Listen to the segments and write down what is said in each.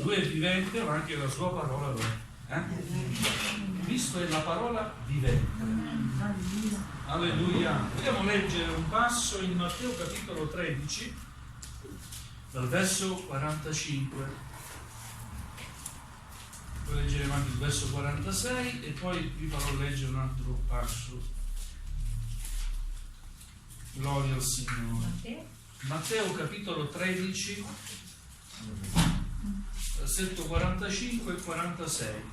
Lui è vivente, ma anche la sua parola lo è. Cristo è la parola vivente. Alleluia. Vogliamo leggere un passo in Matteo capitolo 13, dal verso 45. Poi leggeremo anche il verso 46 e poi vi farò leggere un altro passo. Gloria al Signore. Matteo capitolo 13, versetto 45 e 46.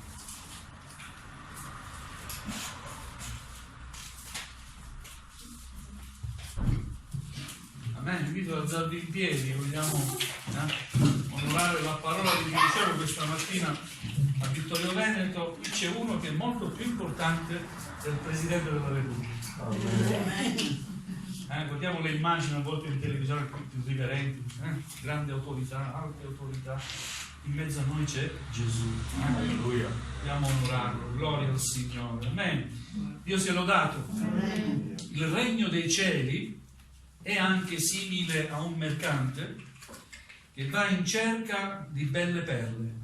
Amen. Vi invito ad alzarvi in piedi, vogliamo onorare la parola di Dio. Dicevo questa mattina a Vittorio Veneto, qui c'è uno che è molto più importante del Presidente della Repubblica. Guardiamo le immagini a volte in televisione più riverenti, grande autorità, alte autorità, in mezzo a noi c'è Gesù. Alleluia. Dobbiamo onorarlo, gloria al Signore. Amen. Dio sia lodato. Il regno dei cieli è anche simile a un mercante che va in cerca di belle perle.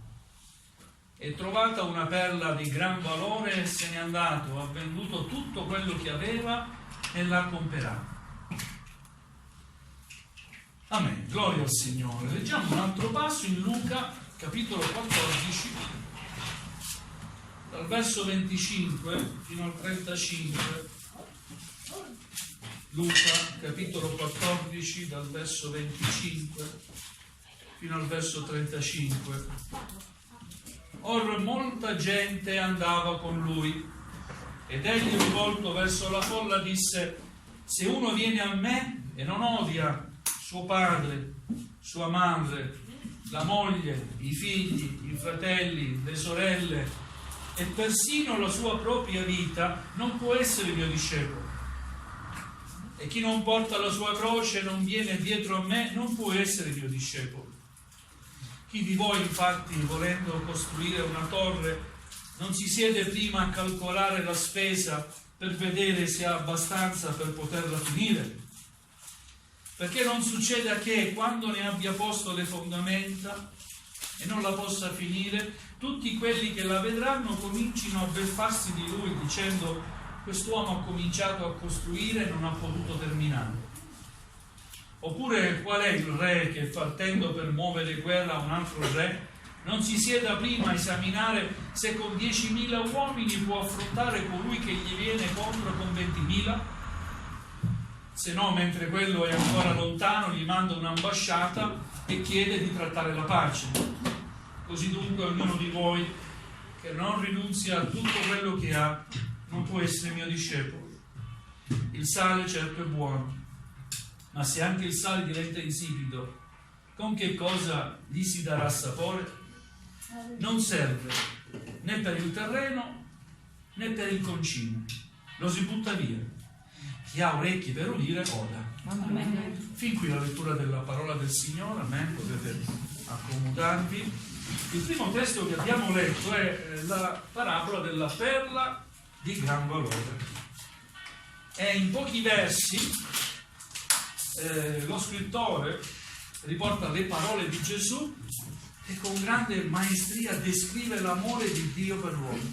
È trovata una perla di gran valore e se n'è andato, ha venduto tutto quello che aveva e l'ha comprato. Amen, gloria al Signore. Leggiamo un altro passo in Luca capitolo 14, dal verso 25 fino al 35. Luca capitolo 14, dal verso 25 fino al verso 35. Or molta gente andava con lui ed egli, volto verso la folla, disse: se uno viene a me e non odia suo padre, sua madre, la moglie, i figli, i fratelli, le sorelle e persino la sua propria vita, non può essere mio discepolo. E chi non porta la sua croce e non viene dietro a me non può essere mio discepolo. Chi di voi infatti, volendo costruire una torre, non si siede prima a calcolare la spesa per vedere se ha abbastanza per poterla finire? Perché non succeda che, quando ne abbia posto le fondamenta e non la possa finire, tutti quelli che la vedranno comincino a beffarsi di lui, dicendo: quest'uomo ha cominciato a costruire e non ha potuto terminare. Oppure qual è il re che, partendo per muovere guerra a un altro re, non si sieda prima a esaminare se con 10.000 uomini può affrontare colui che gli viene contro con 20.000? Se no, mentre quello è ancora lontano, gli manda un'ambasciata e chiede di trattare la pace. Così dunque ognuno di voi che non rinunzia a tutto quello che ha non può essere mio discepolo. Il sale certo è buono, ma se anche il sale diventa insipido, con che cosa gli si darà sapore? Non serve né per il terreno né per il concime, lo si butta via. Chi ha orecchi per udire oda. Amen. Fin qui la lettura della parola del Signore. Amen. Potete accomodarvi. Il primo testo che abbiamo letto è la parabola della perla di gran valore. E in pochi versi lo scrittore riporta le parole di Gesù e con grande maestria descrive l'amore di Dio per l'uomo.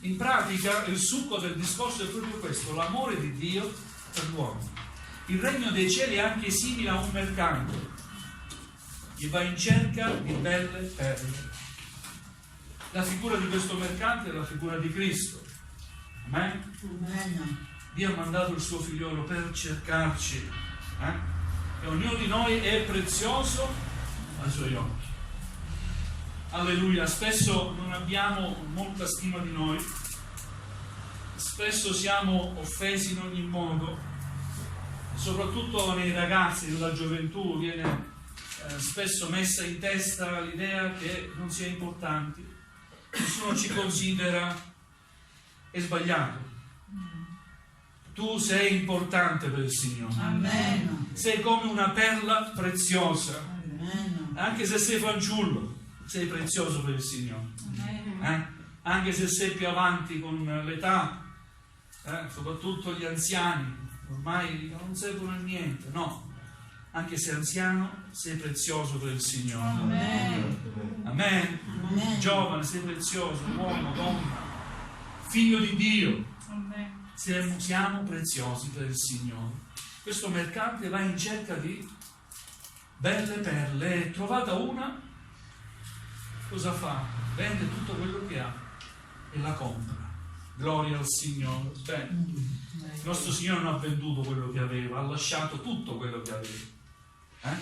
In pratica il succo del discorso è proprio questo: l'amore di Dio per l'uomo. Il regno dei cieli è anche simile a un mercante che va in cerca di belle perle. La figura di questo mercante è la figura di Cristo. Amen? Amen. Dio ha mandato il suo figliolo per cercarci, e ognuno di noi è prezioso ai suoi occhi. Alleluia. Spesso non abbiamo molta stima di noi, spesso siamo offesi in ogni modo, soprattutto nei ragazzi, nella gioventù viene spesso messa in testa l'idea che non si è importanti, nessuno ci considera. È sbagliato. Tu sei importante per il Signore. Amen. Sei come una perla preziosa. Amen. Anche se sei fanciullo, sei prezioso per il Signore. Anche se sei più avanti con l'età, soprattutto gli anziani ormai non servono a niente, no. Anche se anziano, sei prezioso per il Signore. Amen. Amen. Amen. Giovane, sei prezioso, uomo, donna, figlio di Dio. Amen. Siamo preziosi per il Signore. Questo mercante va in cerca di belle perle. Trovata una, cosa fa? Vende tutto quello che ha e la compra. Gloria al Signore. Bene. Il nostro Signore non ha venduto quello che aveva, ha lasciato tutto quello che aveva. Ha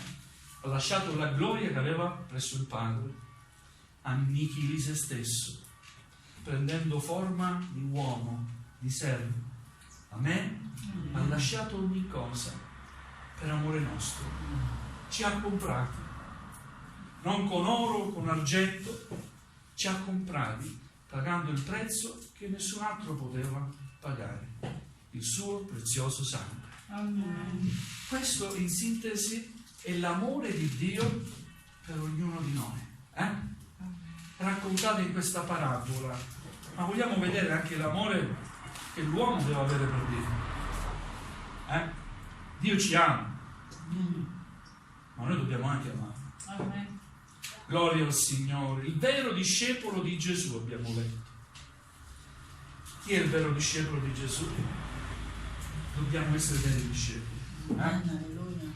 lasciato la gloria che aveva presso il Padre, annichilì se stesso, prendendo forma di uomo, di servo. Amen? Ha lasciato ogni cosa per amore nostro. Ci ha comprati, non con oro, con argento, ci ha comprati, pagando il prezzo che nessun altro poteva pagare, il suo prezioso sangue. Amen. Questo in sintesi è l'amore di Dio per ognuno di noi, raccontato in questa parabola. Ma vogliamo vedere anche l'amore che l'uomo deve avere per Dio. Dio ci ama, ma noi dobbiamo anche amare. Amen. Gloria al Signore. Il vero discepolo di Gesù, abbiamo letto. Chi è il vero discepolo di Gesù? Dobbiamo essere veri discepoli. Alleluia.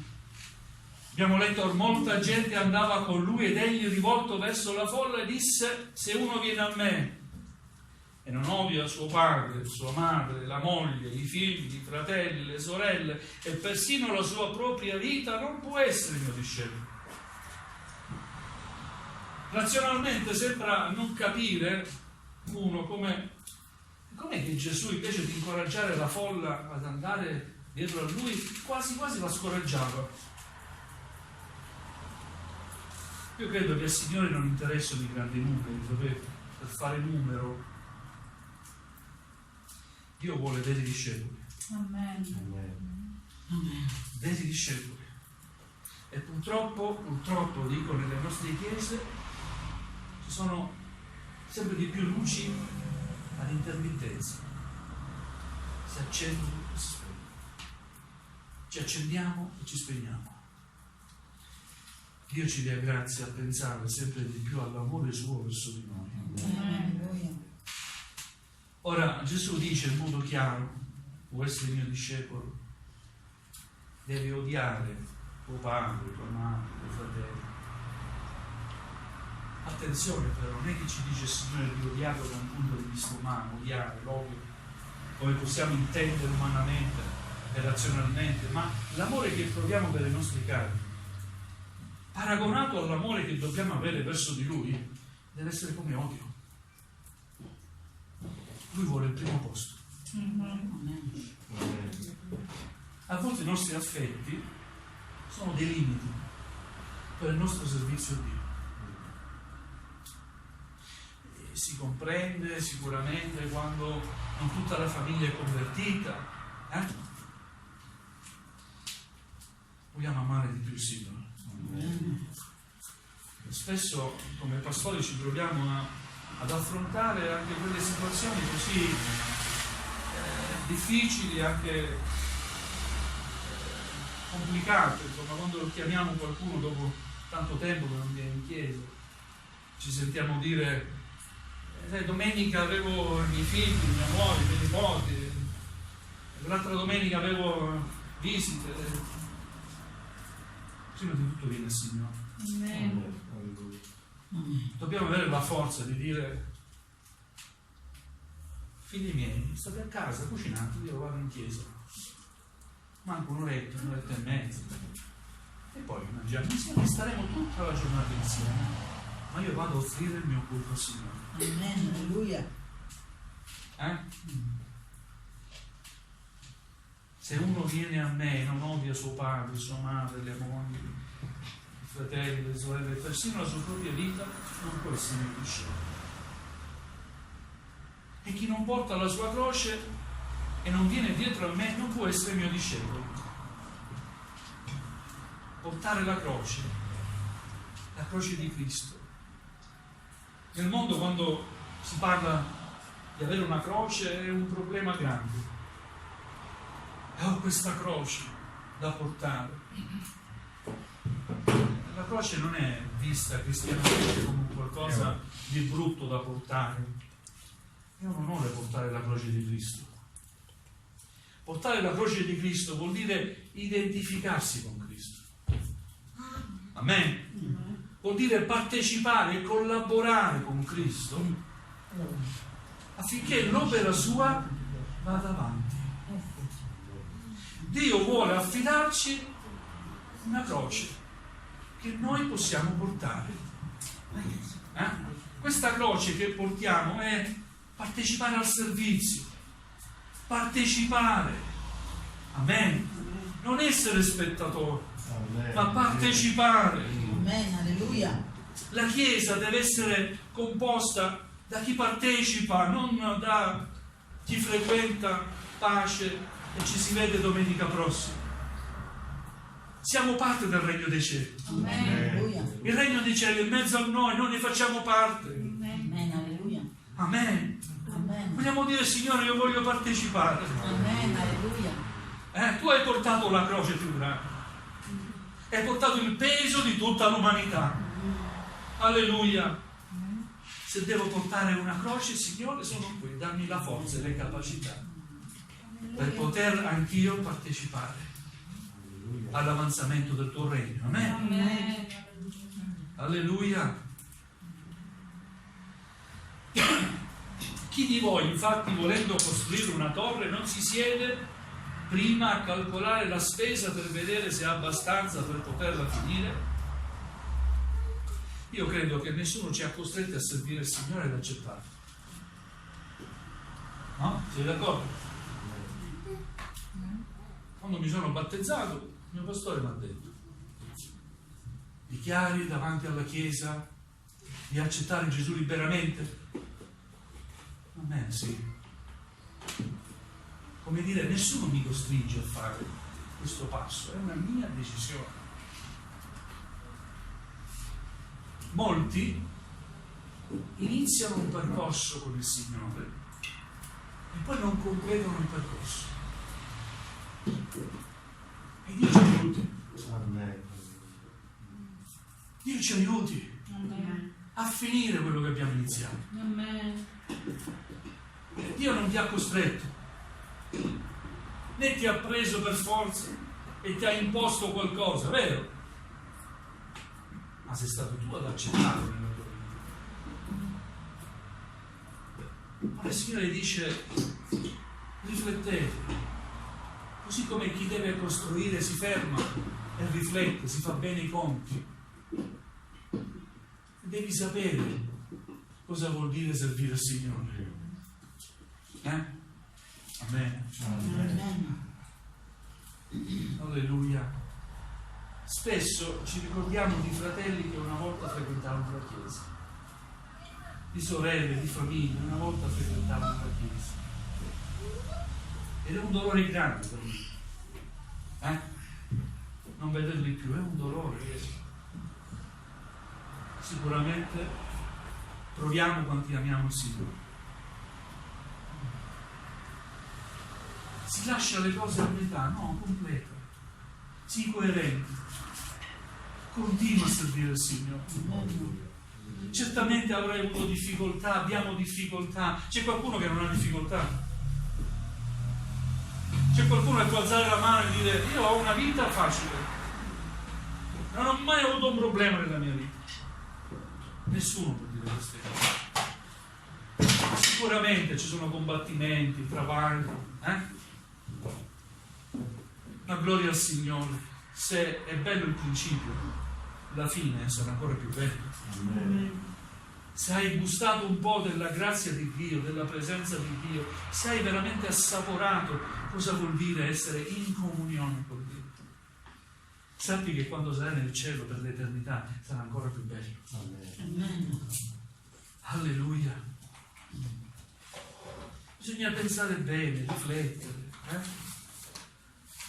Abbiamo letto: molta gente andava con lui ed egli, rivolto verso la folla, disse: se uno viene a me e non odia suo padre, sua madre, la moglie, i figli, i fratelli, le sorelle e persino la sua propria vita, non può essere mio discepolo. Razionalmente sembra non capire uno com'è che Gesù, invece di incoraggiare la folla ad andare dietro a lui, quasi quasi la scoraggiava. Io credo che al Signore non interessano i grandi numeri, per fare numero. Dio vuole veri discepoli. Amen. Veri discepoli. E purtroppo dico, nelle nostre chiese ci sono sempre di più luci ad intermittenza. Si accendono e si spegnono. Ci accendiamo e ci spegniamo. Dio ci dia grazia a pensare sempre di più all'amore suo verso di noi. Amen. Ora Gesù dice in modo chiaro: vuoi essere mio discepolo, devi odiare tuo padre, tua madre, tuo fratello. Attenzione però, non è che ci dice il Signore di odiarlo da un punto di vista umano, odiare, l'odio, come possiamo intendere umanamente e razionalmente, ma l'amore che proviamo per i nostri cari, paragonato all'amore che dobbiamo avere verso di Lui, deve essere come odio. Lui vuole il primo posto. A volte i nostri affetti sono dei limiti per il nostro servizio a Dio. E si comprende sicuramente quando non tutta la famiglia è convertita. Vogliamo amare di più il Signore. Spesso come pastori ci troviamo ad affrontare anche quelle situazioni così difficili, anche complicate, insomma, quando chiamiamo qualcuno dopo tanto tempo che non viene in chiesa, ci sentiamo dire: domenica avevo i miei figli, mia moglie, i miei nipoti, l'altra domenica avevo visite. Prima di tutto viene il Signore. Amen. Dobbiamo avere la forza di dire: figli miei, state a casa, cucinate, io vado in chiesa, manco un'oretta e mezza, e poi mangiamo insieme, staremo tutta la giornata insieme, ma io vado a offrire il mio culto al Signore. Amen. Alleluia. Se uno viene a me e non odia suo padre, sua madre, le mogli, i fratelli, le sorelle, persino la sua propria vita, non può essere mio discepolo. E chi non porta la sua croce e non viene dietro a me non può essere mio discepolo. Portare la croce di Cristo. Nel mondo, quando si parla di avere una croce, è un problema grande. Ho questa croce da portare. croce non è vista cristianamente come qualcosa di brutto da portare. È un onore portare la croce di Cristo. Portare la croce di Cristo vuol dire identificarsi con Cristo. Amen. Vuol dire partecipare e collaborare con Cristo affinché l'opera sua vada avanti. Dio vuole affidarci una croce che noi possiamo portare. Questa croce che portiamo è partecipare al servizio, partecipare, amen, non essere spettatori, ma partecipare. Amen, alleluia. La Chiesa deve essere composta da chi partecipa, non da chi frequenta pace e ci si vede domenica prossima. Siamo parte del regno dei cieli. Alleluia. Il regno dei cieli è in mezzo a noi ne facciamo parte. Amen, alleluia. Amen. Amen. Vogliamo dire, Signore, io voglio partecipare. Amen, alleluia. Tu hai portato la croce più grande. Hai portato il peso di tutta l'umanità. Alleluia. Se devo portare una croce, Signore, sono qui. Dammi la forza e le capacità per poter anch'io partecipare all'avanzamento del tuo regno. Amen. Amen. Alleluia. Chi di voi, infatti, volendo costruire una torre, non si siede prima a calcolare la spesa per vedere se ha abbastanza per poterla finire? Io credo che nessuno ci ha costretti a servire il Signore ed accettare. No? Sei d'accordo? Quando mi sono battezzato, il mio pastore mi ha detto: dichiari davanti alla Chiesa di accettare Gesù liberamente? A me sì. Come dire, nessuno mi costringe a fare questo passo, è una mia decisione. Molti iniziano un percorso con il Signore e poi non completano il percorso. E Dio ci aiuti. Dio ci aiuti a finire quello che abbiamo iniziato. Dio non ti ha costretto, né ti ha preso per forza e ti ha imposto qualcosa, vero? Ma sei stato tu ad accettarlo nella tua vita. Ma il Signore dice: riflettete, così come chi deve costruire si ferma e riflette, si fa bene i conti. Devi sapere cosa vuol dire servire il Signore. Amen. Amen. Alleluia. Spesso ci ricordiamo di fratelli che una volta frequentavano la Chiesa, di sorelle, di famiglie, una volta frequentavano la Chiesa. Ed è un dolore grande per me. Non vederli più è un dolore. Sicuramente proviamo quanti amiamo il Signore. Si lascia le cose a metà? No, completa. Sii coerente. Continua a servire il Signore. Certamente avrai avuto difficoltà, abbiamo difficoltà. C'è qualcuno che non ha difficoltà? C'è qualcuno che può alzare la mano e dire: io ho una vita facile, non ho mai avuto un problema nella mia vita? Nessuno può dire queste cose. Sicuramente ci sono combattimenti, travagli, ma gloria al Signore. Se è bello il principio, la fine sarà ancora più bella. Se hai gustato un po' della grazia di Dio, della presenza di Dio, se hai veramente assaporato cosa vuol dire essere in comunione con Dio, sappi che quando sarai nel cielo per l'eternità sarà ancora più bello. Amen. Alleluia. Bisogna pensare bene, riflettere.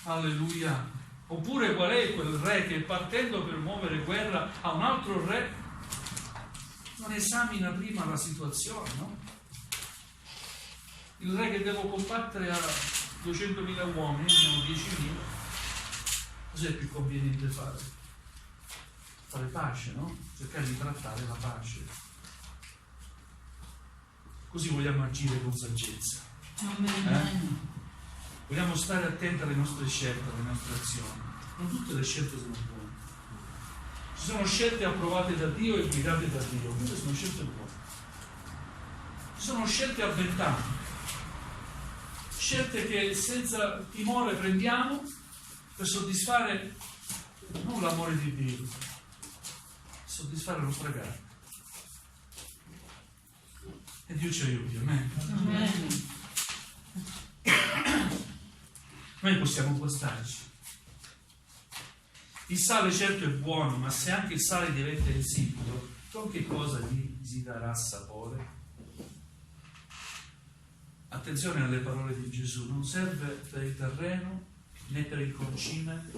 Alleluia. Oppure qual è quel re che, partendo per muovere guerra a un altro re, non esamina prima la situazione, no? Il re che devo combattere ha 200.000 uomini, ne ho 10.000. Cos'è più conveniente fare? fare pace, no? Cercare di trattare la pace. Così vogliamo agire con saggezza. Vogliamo stare attenti alle nostre scelte, alle nostre azioni. Non tutte le scelte sono buone. Ci sono scelte approvate da Dio e guidate da Dio. Queste sono scelte buone. Ci sono scelte avventate. Scelte che senza timore prendiamo per soddisfare non l'amore di Dio, soddisfare la nostra carne. E Dio ci aiuti, amen. Noi possiamo guastarci. Il sale certo è buono, ma se anche il sale diventa insipido, con che cosa gli si darà sapore? Attenzione alle parole di Gesù, non serve per il terreno né per il concime,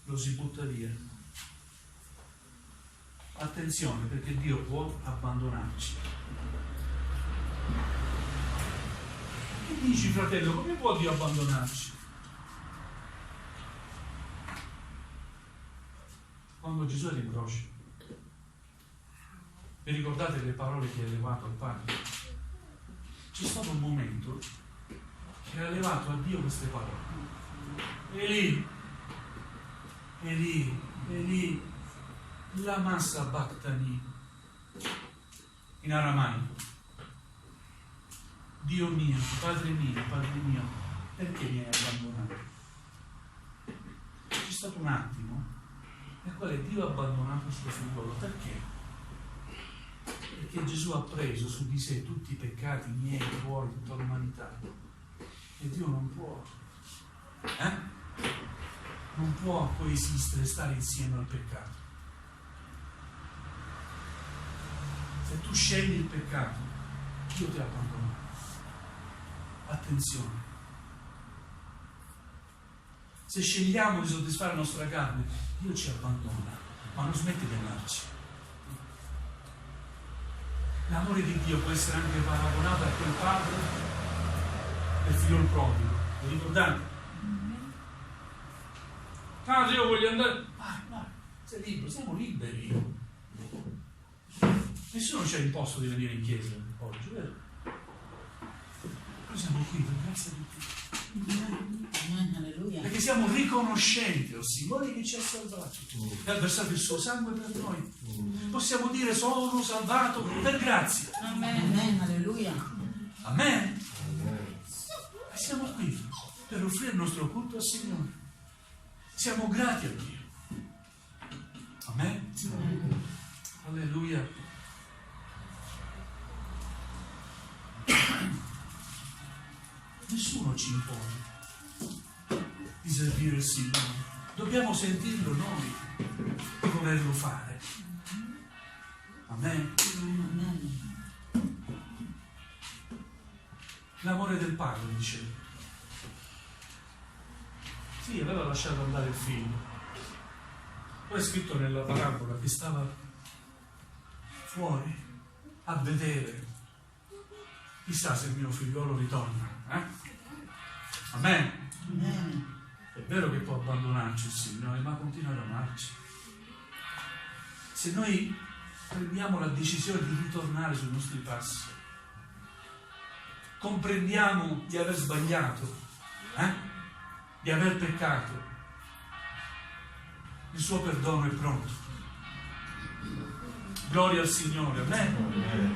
lo si butta via. Attenzione, perché Dio può abbandonarci. Che dici, fratello, come può Dio abbandonarci? Quando Gesù era in croce, vi ricordate le parole che ha elevato al Padre? C'è stato un momento che ha elevato a Dio queste parole. Eli, Eli, Eli, lama sabachthani, in aramaico. Dio mio, Padre mio, perché mi hai abbandonato? C'è stato un attimo nel quale Dio ha abbandonato il suo figliolo. Perché? Perché Gesù ha preso su di sé tutti i peccati miei, tuoi, tutta l'umanità. E Dio non può. Non può coesistere, stare insieme al peccato. Se tu scegli il peccato, Dio ti ha abbandonato. Attenzione. Se scegliamo di soddisfare la nostra carne, Dio ci abbandona, ma non smette di amarci. L'amore di Dio può essere anche paragonato a quel padre del figlio prodigo. Vi ricordate? Ah, io voglio andare. Ma sei libero, siamo liberi. Nessuno ci ha imposto di venire in chiesa oggi, vero? Noi siamo qui per grazia di Dio. Perché siamo riconoscenti al Signore che ci ha salvati e ha versato il suo sangue per noi. Possiamo dire sono salvato per grazia. Amen. Alleluia. Amen. E siamo qui per offrire il nostro culto al Signore. Siamo grati a Dio. Amen. Alleluia. Nessuno ci impone di servire il Signore. Dobbiamo sentirlo noi e volerlo fare. Amen. L'amore del padre, diceva. Sì, aveva lasciato andare il figlio. Poi è scritto nella parabola che stava fuori a vedere. Chissà se il mio figliolo ritorna. Amen. È vero che può abbandonarci il Signore, ma continua ad amarci. Se noi prendiamo la decisione di ritornare sui nostri passi, comprendiamo di aver sbagliato, di aver peccato, il suo perdono è pronto. Gloria al Signore, amen.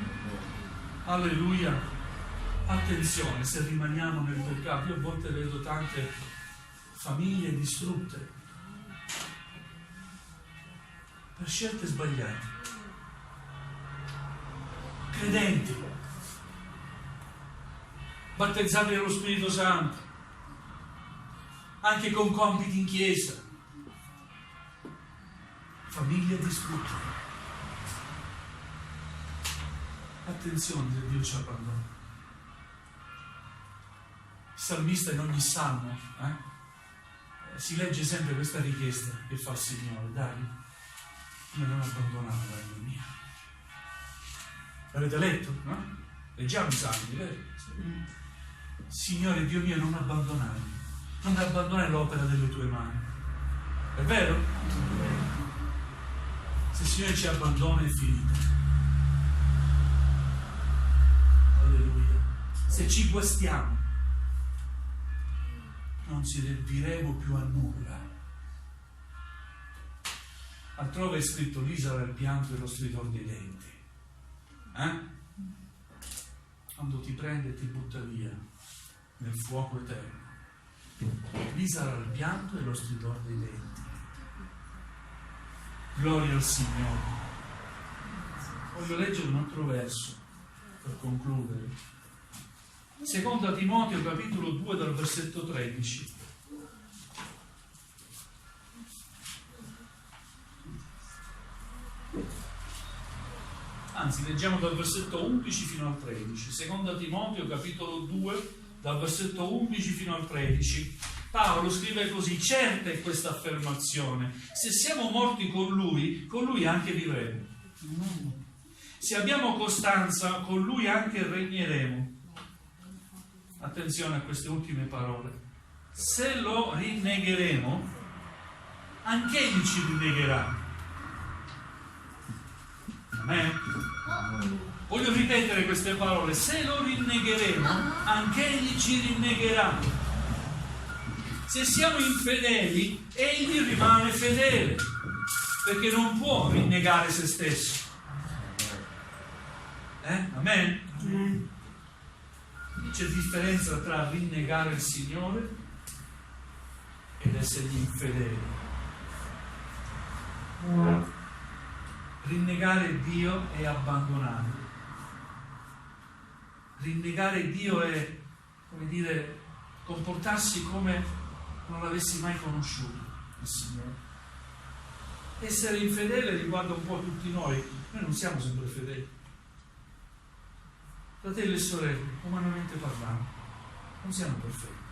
Alleluia. Attenzione, se rimaniamo nel peccato, io a volte vedo tante famiglie distrutte per scelte sbagliate. Credenti, battezzati nello Spirito Santo, anche con compiti in chiesa, famiglie distrutte. Attenzione se Dio ci abbandona. Il salmista in ogni salmo si legge sempre questa richiesta che fa il Signore: dai, non abbandonare l'anima mia. L'avete letto? No? Leggiamo i salmi, vero? Signore Dio mio, non abbandonarmi, non abbandonare l'opera delle tue mani. È vero? Se il Signore ci abbandona è finita. Alleluia. Se ci guastiamo, non serviremo più a nulla. Altrove è scritto: l'isola del pianto e lo stridor dei denti. Quando ti prende e ti butta via nel fuoco eterno. L'isola del pianto e lo stridor dei denti. Gloria al Signore. Voglio leggere un altro verso per concludere. Seconda Timoteo capitolo 2 dal versetto 13. Anzi, leggiamo dal versetto 11 fino al 13. Seconda Timoteo capitolo 2 dal versetto 11 fino al 13. Paolo scrive così: certa è questa affermazione, se siamo morti con lui anche vivremo. Se abbiamo costanza, con lui anche regneremo. Attenzione a queste ultime parole. Se lo rinnegheremo, anche egli ci rinnegherà. Amen. Voglio ripetere queste parole: se lo rinnegheremo, anche egli ci rinnegherà. Se siamo infedeli, egli rimane fedele, perché non può rinnegare se stesso. Amen? C'è differenza tra rinnegare il Signore ed essergli infedeli. Rinnegare Dio è abbandonare. Rinnegare Dio è, come dire, comportarsi come non l'avessi mai conosciuto il Signore. Essere infedele riguarda un po' tutti noi. Noi non siamo sempre fedeli. Fratelli e sorelle, umanamente parlando, non siamo perfetti.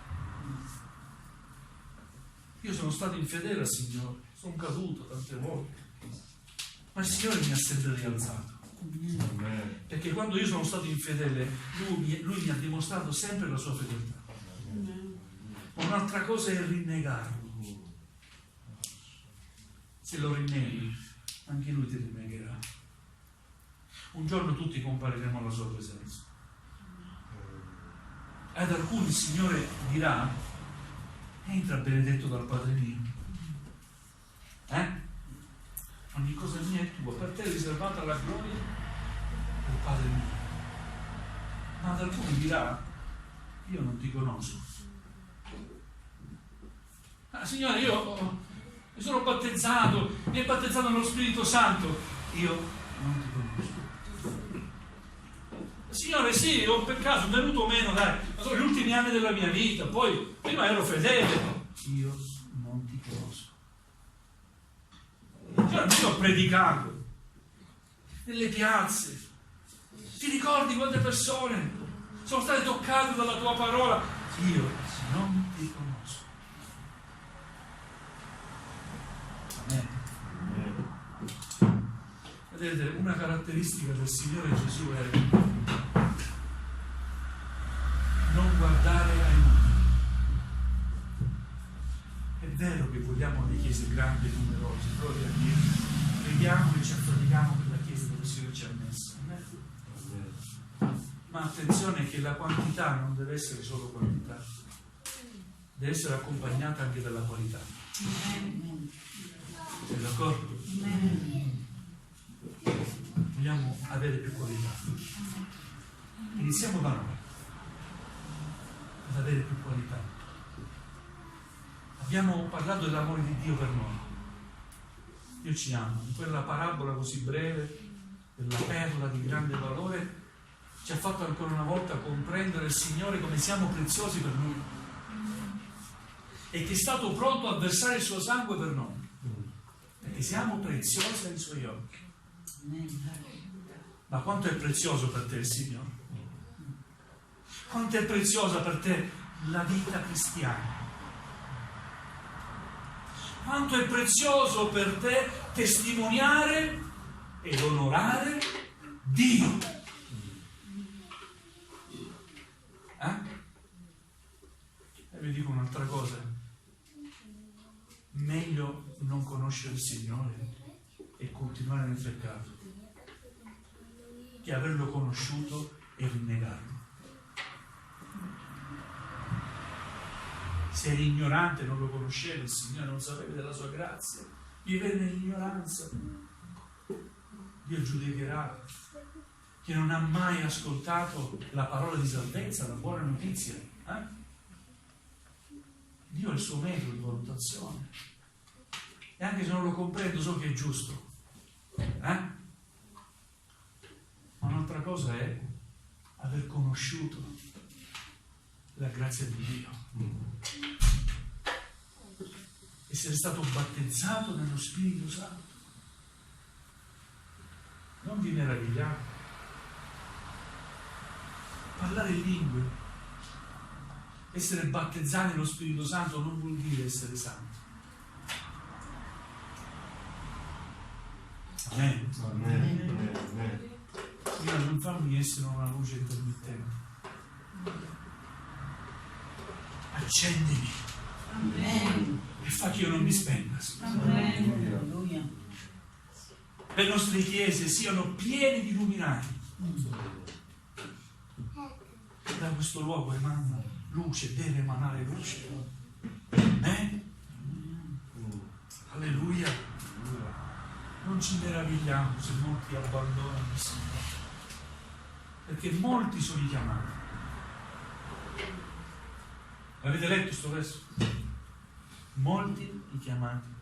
Io sono stato infedele al Signore, sono caduto tante volte, ma il Signore mi ha sempre rialzato. Perché quando io sono stato infedele, Lui mi ha dimostrato sempre la sua fedeltà. Un'altra cosa è rinnegarlo. Se lo rinneghi, anche Lui ti rinnegherà. Un giorno tutti compariremo alla sua presenza. Ad alcuni il Signore dirà: entra benedetto dal Padre mio. Ogni cosa mia è tua, per te è riservata la gloria del Padre mio. Ma ad alcuni dirà: io non ti conosco. Signore, io mi sono battezzato, mi è battezzato nello Spirito Santo, io non ti conosco. Signore, sì, ho peccato, sono venuto meno, dai, ma sono gli ultimi anni della mia vita, poi prima ero fedele. Io non ti conosco. Signore, io ho predicato nelle piazze. Ti ricordi quante persone sono state toccate dalla tua parola? Io non ti conosco. Amen. Vedete, una caratteristica del Signore Gesù è non guardare ai numeri. È vero che vogliamo le chiese grandi e numerose, gloria a Dio. Preghiamo e ci affatichiamo per la chiesa dove il Signore ci ha messo. Ma attenzione che la quantità non deve essere solo quantità, deve essere accompagnata anche dalla qualità. Sei d'accordo? Vogliamo avere più qualità. Iniziamo da noi ad avere più qualità. Abbiamo parlato dell'amore di Dio per noi. Dio ci ama. In quella parabola così breve della perla di grande valore ci ha fatto ancora una volta comprendere il Signore come siamo preziosi per Lui e che è stato pronto a versare il suo sangue per noi, perché siamo preziosi ai Suoi occhi. Ma quanto è prezioso per te il Signore? Quanto è preziosa per te la vita cristiana? Quanto è prezioso per te testimoniare ed onorare Dio? E vi dico un'altra cosa: meglio non conoscere il Signore e continuare nel peccato che averlo conosciuto e rinnegarlo. Se eri ignorante, non lo conoscevi il Signore, non sapevi della sua grazia, vivevi nell'ignoranza, Dio giudicherà. Chi non ha mai ascoltato la parola di salvezza, la buona notizia, Dio ha il suo metodo di valutazione, e anche se non lo comprendo so che è giusto, ma un'altra cosa è aver conosciuto la grazia di Dio, essere stato battezzato nello Spirito Santo. Non vi meravigliate. Parlare in lingue, essere battezzati nello Spirito Santo non vuol dire essere santi. Amen. Amen. Io non farmi essere una luce intermittente. Accendimi. Amen. E fa che io non mi spenga. Amen. Alleluia. Le nostre chiese siano piene di luminari. Da questo luogo emana luce, deve emanare luce. Alleluia. Non ci meravigliamo se molti abbandonano il Signore, perché molti sono i chiamati. Avete letto questo verso? Molti i chiamati.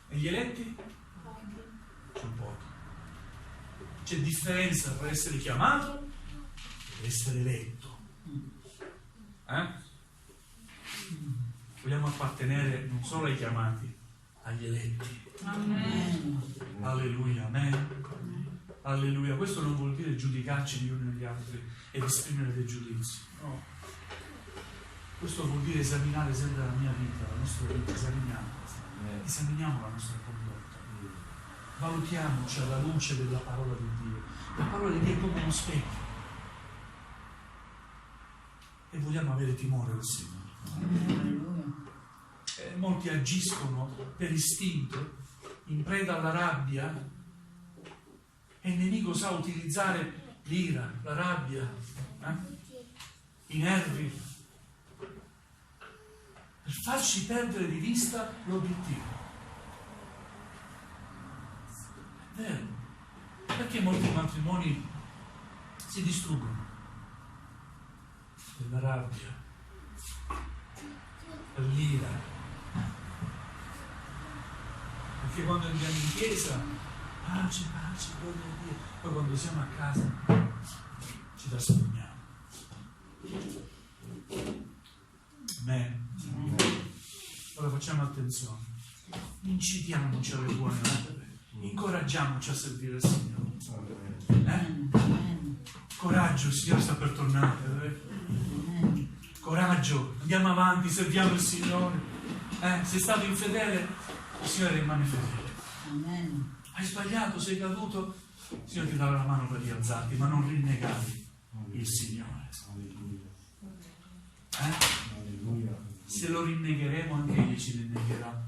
E gli eletti? Sono pochi. C'è differenza tra essere chiamato e essere eletto. Vogliamo appartenere non solo ai chiamati, agli eletti. Amen. Alleluia, amen. Alleluia. Questo non vuol dire giudicarci gli uni agli altri ed esprimere dei giudizi. No. Questo vuol dire esaminare sempre la mia vita, la nostra vita, esaminiamo la nostra condotta. Valutiamoci alla luce della parola di Dio. La parola di Dio è come uno specchio. E vogliamo avere timore del Signore. Alleluia. Molti agiscono per istinto, in preda alla rabbia, e il nemico sa utilizzare l'ira, la rabbia, i nervi, per farci perdere di vista l'obiettivo. È vero. Perché molti matrimoni si distruggono? Per la rabbia, per l'ira. Perché quando andiamo in chiesa, pace, gloria a Dio, poi quando siamo a casa ci trasformiamo. Amen. Ora facciamo attenzione, incitiamoci alle buone opere, incoraggiamoci a servire il Signore. Coraggio, il Signore sta per tornare. Coraggio, andiamo avanti, serviamo il Signore. Sei stato infedele, il Signore rimane fedele. Amen. Hai sbagliato, sei caduto, il Signore ti darà la mano per rialzarti, ma non rinnegare il Signore. Se lo rinnegheremo, anche Egli ci rinnegherà.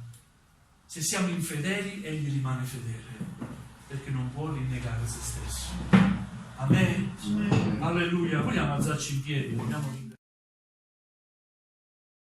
Se siamo infedeli, Egli rimane fedele, perché non può rinnegare se stesso. Amen. Alleluia. Vogliamo alzarci in piedi, vogliamo